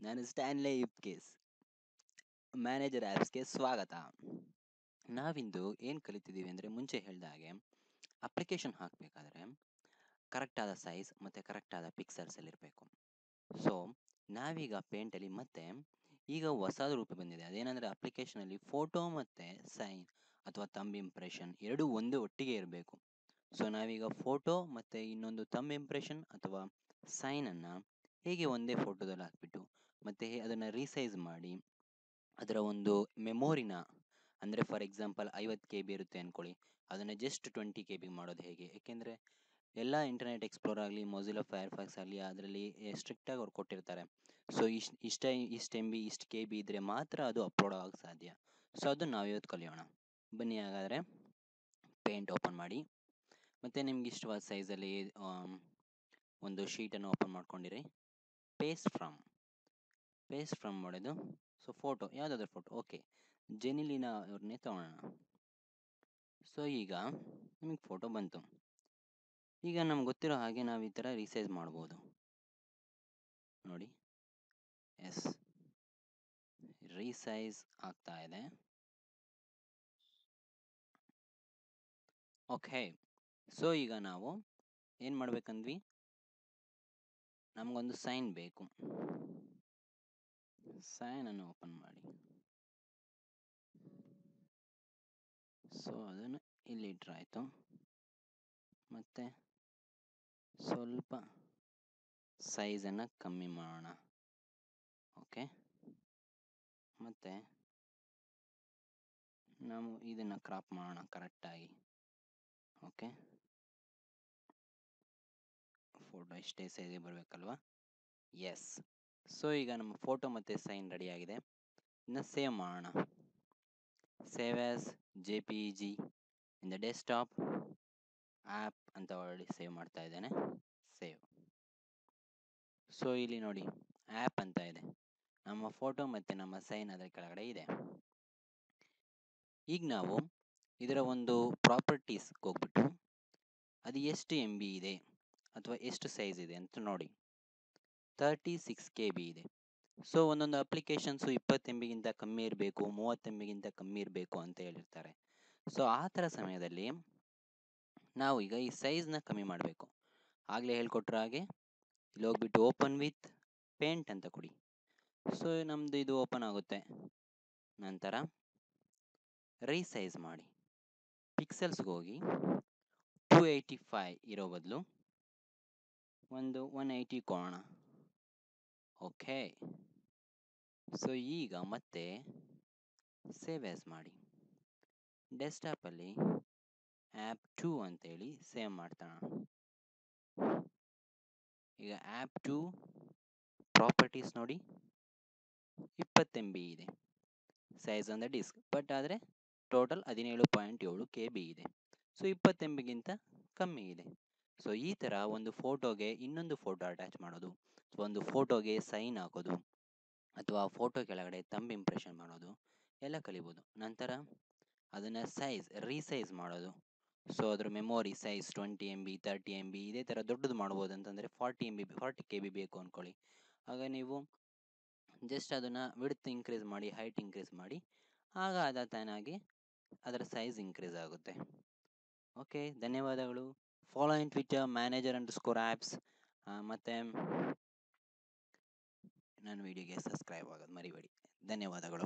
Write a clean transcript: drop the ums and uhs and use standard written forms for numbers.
ನಾನು ಸ್ಟ್ಯಾನ್ಲೆ ಇಪ್ಕೇಸ್ ಮ್ಯಾನೇಜರ್ ಆ್ಯಪ್ಸ್ಗೆ ಸ್ವಾಗತ. ನಾವಿಂದು ಏನು ಕಲಿತಿದ್ದೀವಿ ಅಂದರೆ, ಮುಂಚೆ ಹೇಳಿದ ಹಾಗೆ ಅಪ್ಲಿಕೇಶನ್ ಹಾಕಬೇಕಾದ್ರೆ ಕರೆಕ್ಟಾದ ಸೈಜ್ ಮತ್ತು ಕರೆಕ್ಟಾದ ಪಿಕ್ಸಲ್ಸಲ್ಲಿರಬೇಕು. ಸೊ ನಾವೀಗ ಪೇಂಟಲ್ಲಿ ಮತ್ತೆ ಈಗ ಹೊಸದು ರೂಪ ಬಂದಿದೆ. ಅದೇನೆಂದರೆ, ಅಪ್ಲಿಕೇಶನಲ್ಲಿ ಫೋಟೋ ಮತ್ತು ಸೈನ್ ಅಥವಾ ತಂಬ್ ಇಂಪ್ರೆಷನ್ ಎರಡೂ ಒಂದೇ ಒಟ್ಟಿಗೆ ಇರಬೇಕು. ಸೊ ನಾವೀಗ ಫೋಟೋ ಮತ್ತು ಇನ್ನೊಂದು ತಂಬ್ ಇಂಪ್ರೆಷನ್ ಅಥವಾ ಸೈನನ್ನು ಹೇಗೆ ಒಂದೇ ಫೋಟೋದಲ್ಲಿ ಹಾಕ್ಬಿಟ್ಟು ಮತ್ತು ಅದನ್ನು ರೀಸೈಜ್ ಮಾಡಿ ಅದರ ಒಂದು ಮೆಮೊರಿನ, ಅಂದರೆ ಫಾರ್ ಎಕ್ಸಾಂಪಲ್ 50 KB ಇರುತ್ತೆ ಅಂದ್ಕೊಳ್ಳಿ, ಅದನ್ನು ಜಸ್ಟ್ 20 KB ಮಾಡೋದು ಹೇಗೆ? ಏಕೆಂದರೆ ಎಲ್ಲ ಇಂಟರ್ನೆಟ್ ಎಕ್ಸ್ಪ್ಲೋರ್ ಆಗಲಿ, ಮೊಜಿಲ್ಲಾ ಫೈರ್ಫಾಕ್ಸ್ ಆಗಲಿ, ಅದರಲ್ಲಿ ಸ್ಟ್ರಿಕ್ಟಾಗಿ ಅವ್ರು ಕೊಟ್ಟಿರ್ತಾರೆ. ಸೊ ಇಷ್ಟು MB ಇಷ್ಟು KB ಇದ್ದರೆ ಮಾತ್ರ ಅದು ಅಪ್ಲೋಡ್ ಆಗೋಕ್ಕೆ ಸಾಧ್ಯ. ಸೊ ಅದು ನಾವು ಇವತ್ತು ಕಲಿಯೋಣ. ಬನ್ನಿ ಹಾಗಾದರೆ ಪೇಂಟ್ ಓಪನ್ ಮಾಡಿ, ಮತ್ತು ನಿಮ್ಗೆ ಇಷ್ಟವಾದ ಸೈಜಲ್ಲಿ ಒಂದು ಶೀಟನ್ನು ಓಪನ್ ಮಾಡ್ಕೊಂಡಿರಿ. ಪೇಸ್ಟ್ ಫ್ರಮ್ ಮಾಡೋದು. ಸೊ ಫೋಟೋ, ಯಾವುದಾದ್ರೂ ಫೋಟೋ, ಓಕೆ, ಜೆನಿಲಿನಾ ಅವ್ರನ್ನೇ ತೊಗೊಳ್ಳೋಣ. ಸೊ ಈಗ ನಿಮಗೆ ಫೋಟೋ ಬಂತು. ಈಗ ನಮ್ಗೆ ಗೊತ್ತಿರೋ ಹಾಗೆ ನಾವು ಈ ಥರ ರೀಸೈಜ್ ಮಾಡ್ಬೋದು. ನೋಡಿ, ಎಸ್, ರೀಸೈಜ್ ಆಗ್ತಾ ಇದೆ. ಓಕೆ, ಸೊ ಈಗ ನಾವು ಏನು ಮಾಡ್ಬೇಕಂದ್ವಿ, ನಮಗೊಂದು ಸೈನ್ ಬೇಕು. ಸೈನನ್ನು ಓಪನ್ ಮಾಡಿ. ಸೊ ಅದನ್ನು ಇಲ್ಲಿ ಇಟ್ರಾಯ್ತು. ಮತ್ತು ಸ್ವಲ್ಪ ಸೈಜನ್ನು ಕಮ್ಮಿ ಮಾಡೋಣ. ಓಕೆ, ಮತ್ತು ನಾವು ಇದನ್ನು ಕ್ರಾಪ್ ಮಾಡೋಣ ಕರೆಕ್ಟಾಗಿ. ಓಕೆ, ಫೋಟೋ ಇಷ್ಟೇ ಸೈಜಿಗೆ ಬರಬೇಕಲ್ವಾ? ಎಸ್. ಸೊ ಈಗ ನಮ್ಮ ಫೋಟೋ ಮತ್ತು ಸೈನ್ ರೆಡಿಯಾಗಿದೆ. ಇನ್ನು ಸೇವ್ ಮಾಡೋಣ. Save as JPEG in the desktop app ಅಂತ ಆಲ್ರೆಡಿ ಸೇವ್ ಮಾಡ್ತಾ ಇದ್ದೇನೆ. ಸೇವ್. ಸೊ ಇಲ್ಲಿ ನೋಡಿ, ಆ್ಯಪ್ ಅಂತ ಇದೆ. ನಮ್ಮ ಫೋಟೋ ಮತ್ತು ನಮ್ಮ ಸೈನ್ ಅದರ ಕೆಳಗಡೆ ಇದೆ. ಈಗ ನಾವು ಇದರ ಒಂದು ಪ್ರಾಪರ್ಟೀಸ್ಗೆ ಹೋಗ್ಬಿಟ್ಟು ಅದು ಎಷ್ಟು MB ಇದೆ ಅಥವಾ ಎಷ್ಟು ಸೈಜ್ ಇದೆ ಅಂತ ನೋಡಿ. 36 KB ಇದೆ. ಸೊ ಒಂದೊಂದು ಅಪ್ಲಿಕೇಶನ್ಸು 20 MBಗಿಂತ ಕಮ್ಮಿ ಇರಬೇಕು, 30 MBಗಿಂತ ಕಮ್ಮಿ ಇರಬೇಕು ಅಂತ ಹೇಳಿರ್ತಾರೆ. ಸೊ ಆ ಥರ ಸಮಯದಲ್ಲಿ ನಾವು ಈಗ ಈ ಸೈಜ್ನ ಕಮ್ಮಿ ಮಾಡಬೇಕು. ಆಗಲೇ ಹೇಳ್ಕೊಟ್ರ ಹಾಗೆ ಇಲ್ಲಿ ಹೋಗ್ಬಿಟ್ಟು ಓಪನ್ ವಿತ್ ಪೇಂಟ್ ಅಂತ ಕೊಡಿ. ಸೊ ನಮ್ಮದು ಇದು ಓಪನ್ ಆಗುತ್ತೆ. ನಂತರ ರೀಸೈಜ್ ಮಾಡಿ. ಪಿಕ್ಸೆಲ್ಸ್ಗೆ ಹೋಗಿ 285 ಇರೋ ಬದಲು ಒಂದು 180 ಕೊಡೋಣ. ಓಕೆ, ಸೊ ಈಗ ಮತ್ತೆ ಸೇವ್ ಆ್ಯಸ್ ಮಾಡಿ. ಡೆಸ್ಕ್ಟಾಪಲ್ಲಿ ಆ್ಯಪ್ 2 ಅಂತೇಳಿ ಸೇವ್ ಮಾಡ್ತಾಣ. ಈಗ ಆ್ಯಪ್ 2 ಪ್ರಾಪರ್ಟೀಸ್ ನೋಡಿ, 20 MB ಇದೆ size on the disk. But ಆದರೆ ಟೋಟಲ್ 17.7 KB ಇದೆ. ಸೊ 20 MBಗಿಂತ ಕಮ್ಮಿ ಇದೆ. ಸೊ ಈ ಥರ ಒಂದು ಫೋಟೋಗೆ ಇನ್ನೊಂದು ಫೋಟೋ ಅಟ್ಯಾಚ್ ಮಾಡೋದು, ಒಂದು ಫೋಟೋಗೆ ಸೈನ್ ಹಾಕೋದು, ಅಥವಾ ಫೋಟೋ ಕೆಳಗಡೆ ತಂಬ್ ಇಂಪ್ರೆಷನ್ ಮಾಡೋದು ಎಲ್ಲ ಕಲಿಬೋದು. ನಂತರ ಅದನ್ನು ರೀಸೈಜ್ ಮಾಡೋದು. ಸೊ ಅದರ ಮೆಮೊರಿ ಸೈಜ್ 20 MB 30 MB ಇದೇ ಥರ ದೊಡ್ಡದು ಮಾಡ್ಬೋದು. ಅಂತಂದರೆ 40 KB ಬೇಕು ಅಂದ್ಕೊಳ್ಳಿ. ಆಗ ನೀವು ಜಸ್ಟ್ ಅದನ್ನು ವಿಡ್ತ್ ಇನ್ಕ್ರೀಸ್ ಮಾಡಿ, ಹೈಟ್ ಇನ್ಕ್ರೀಸ್ ಮಾಡಿ, ಆಗ ಅದ ತಾನಾಗಿ ಅದರ ಸೈಜ್ ಇನ್ಕ್ರೀಸ್ ಆಗುತ್ತೆ. ಓಕೆ, ಧನ್ಯವಾದಗಳು. ಫಾಲೋ ಇನ್ ಟ್ವಿಟರ್ manager_apps, ಮತ್ತು ನನ್ನ ವಿಡಿಯೋಗೆ ಸಬ್ಸ್ಕ್ರೈಬ್ ಆಗೋದು ಮರಿಬೇಡಿ. ಧನ್ಯವಾದಗಳು.